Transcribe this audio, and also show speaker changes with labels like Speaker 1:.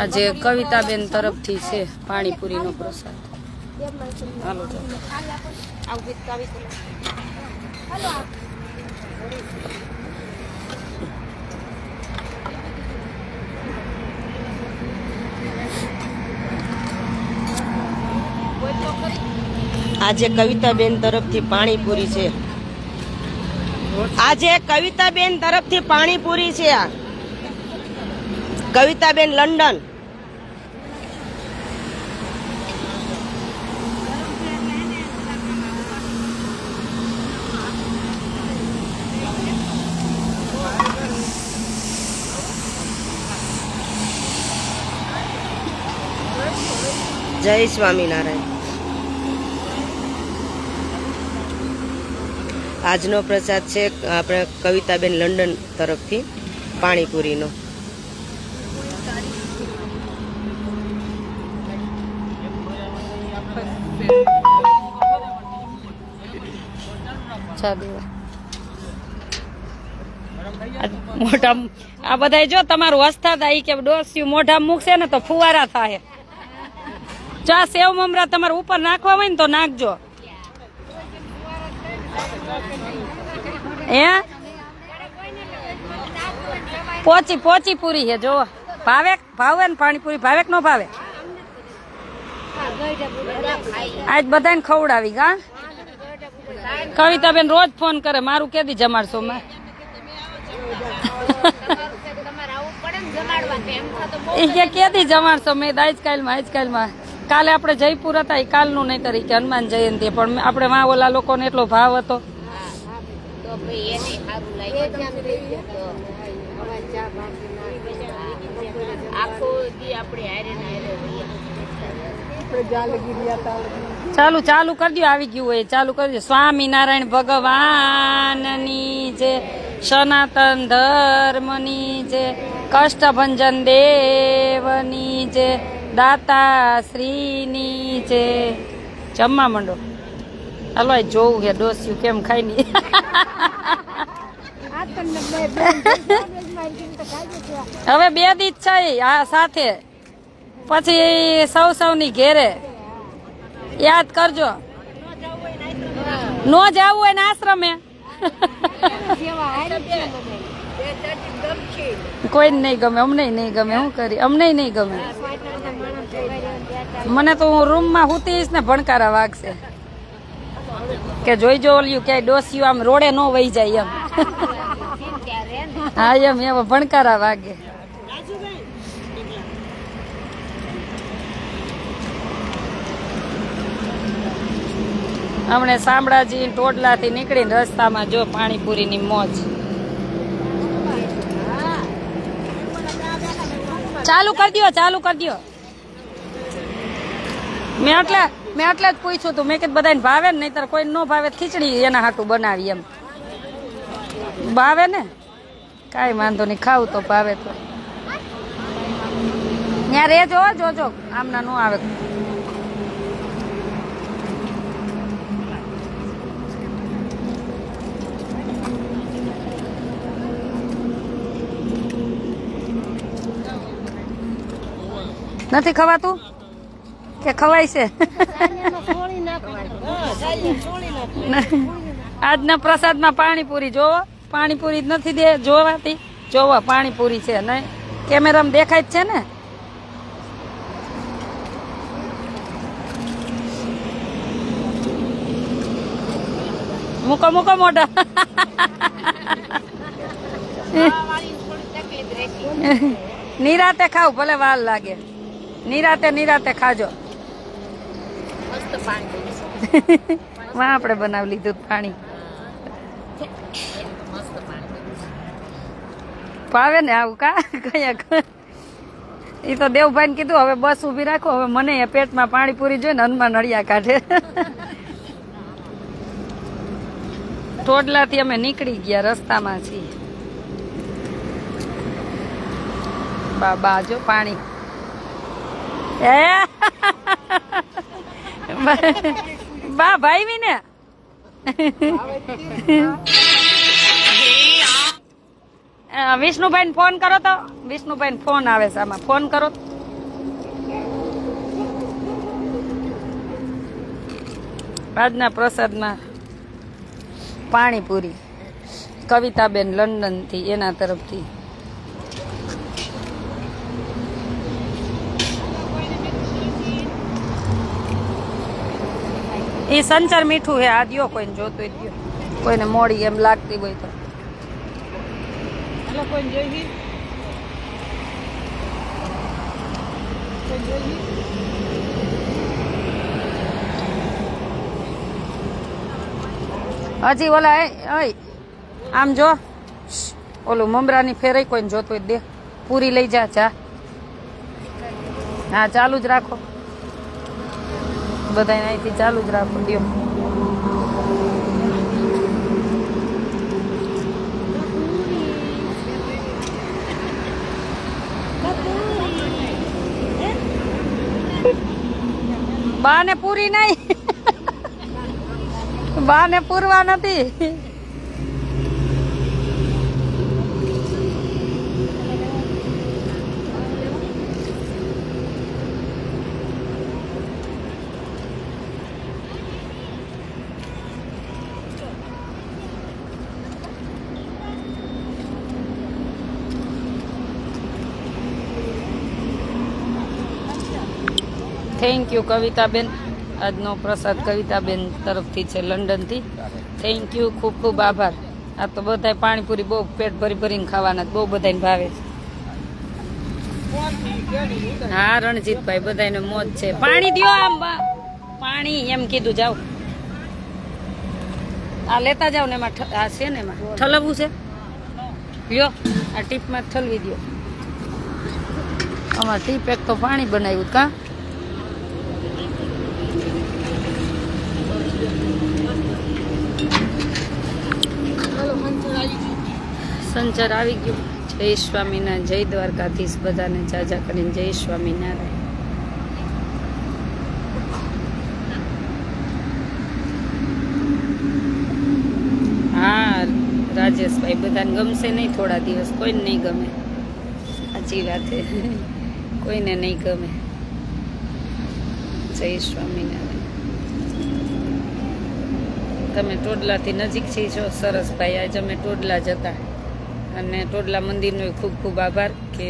Speaker 1: આજે કવિતાબેન તરફથી છે પાણીપુરીનો પ્રસાદ. હાલો
Speaker 2: આજે કવિતાબેન તરફથી પાણીપુરી છે. આજે કવિતાબેન તરફથી પાણીપુરી છે. આ કવિતાબેન લંડન. જય સ્વામિનારાયણ. આજનો પ્રસાદ છે આપણે કવિતાબેન લંડન તરફથી પાણીપુરીનો.
Speaker 1: મોઢા આ બધા જો તમારું હસતા હતા કે ડોસ્યું મોઢા મૂકશે ને તો ફુવારા થાય. ચા સેવ મમરા તમારે ઉપર નાખવા હોય ને તો નાખજો. હે પોચી પૂરી છે જો. ભાવે ને પાણીપુરી ભાવે કે ન ભાવે? આજ બધાને ખવડાવી ગા. કવિતાબેન રોજ ફોન કરે મારું કેદી જમાડશો માં. એ કે કેદી જમાડશો મેં આજકાલમાં કાલે આપણે જયપુર હતા એ કાલનું નહીં કરી કે હનુમાન જયંતિ પણ આપણે માં ઓલા લોકોને એટલો ભાવ હતો. ચાલુ કરી દો. આવી ગયું હોય ચાલુ કરી દો. સ્વામિનારાયણ ભગવાનની જે સનાતન ધર્મની જે કષ્ટભંજન દેવની જે દાતા શ્રીની જે. જમવા માંડો. હાલો જોવું છે ડોસ્યું કેમ ખાઈ ની. હવે 2 દી છે આ સાથે પછી સૌની ઘેરે યાદ કરજો. નો જવું હોય ને આશ્રમે કોઈ નહીં ગમે. અમને નહીં ગમે. શું કરી અમને નહીં ગમે. મને તો હું રૂમમાં હુતીશ ને ભણકારા વાગશે કે જોઈજો ઓલ્યું ક્યાંય ડોસ્યું આમ રોડે ન વહી જાય એમ. હા એમ એવા ભણકારા વાગે. હમણે શામળાજી ટોડલાથી નીકળીને રસ્તામાં જો પાણીપુરીની મોજ. ચાલુ કરી દો. મેં એટલે જ પૂછ્યું તું. મેં કીધું બધાને ભાવે ને નહીતર કોઈ ન ભાવે ખીચડી એના હાટું બનાવી એમ. ભાવે ને કાંઈ વાંધો નહીં. ખાવું તો ભાવે તો ત્યાં રેજો. જોજો આમના નો આવે. નથી ખવાતું કે ખવાય છે? આજના પ્રસાદમાં પાણીપુરી જોવો. પાણીપુરી નથી દે જોવાતી. જોવો પાણીપુરી છે નહીં કેમેરામાં દેખાય જ છે ને. મૂકો મોઢા. નિરાતે ખાવ ભલે વાર લાગે. નિરાતે ખાજો. આપણે બનાવી લીધું પાણી. ભાવે ને આવું કા કયા. એ તો દેવભાઈને કીધું હવે બસ ઊભી રાખો. હવે મને પેટમાં પાણીપુરી જોઈને હનુમાન અડિયા કાઢે. ટોડલાથી અમે નીકળી ગયા. રસ્તામાં છીએ. બાબા જો પાણી. બા ભાઈ ને વિષ્ણુભાઈ ને ફોન કરો તો. વિષ્ણુભાઈ ફોન આવે છે આમાં. ફોન કરો. આજના પ્રસાદમાં પાણીપુરી કવિતાબેન લંડનથી એના તરફથી. એ સંચર મીઠું હે, આ દ્યો કોઈને જોતું હોય દ્યો, કોઈને મોડી એમ લાગતી હોય તો. હજી ઓલા આમ જો ઓલું મમરાની ફેરાઈ કોઈને જોતું હોય દે, પૂરી લઈ જા ચા. હા ચાલુ જ રાખો બધા, અહીંથી ચાલુ જ રાખો દ્યો. બાને પૂરી નહીં, બાને પૂરવા નથી. Thank you કવિતાબેન. આજનો પ્રસાદ કવિતાબેન તરફથી છે લંડનથી. થેન્ક યુ, ખૂબ ખૂબ આભાર. આ તો બધાય પાણીપુરી બહુ પેટ ભરી ભરીને ખાવાના, બહુ બધાને ભાવે છે. હા રણજીતભાઈ, બધાને મોજ છે. પાણી દ્યો આમ, પાણી એમ કીધું. જાઓ આ લેતા જાવ ને એમાં આ છે ને એમાં ઠલવવું છે, લ્યો આ ટીપમાં ઠલવી દો. અમારે ટીપ એક તો પાણી બનાવ્યું કા. સંચર આવી ગયું. જય સ્વામિનારાયણ, જય દ્વારકાધીશ. બધાને જાજા કરીને જય સ્વામિનારાયણ. હા રાજેશભાઈ, બધાને ગમશે નહીં થોડા દિવસ, કોઈને નહીં ગમે. સાચી વાત છે, કોઈને નહીં ગમે. જય સ્વામિનારાયણ. તમે ટોડલાથી નજીક છે છો? સરસ ભાઈ, આજે અમે ટોડલા જતા અને ટોડલા મંદિરનો ખૂબ ખૂબ આભાર કે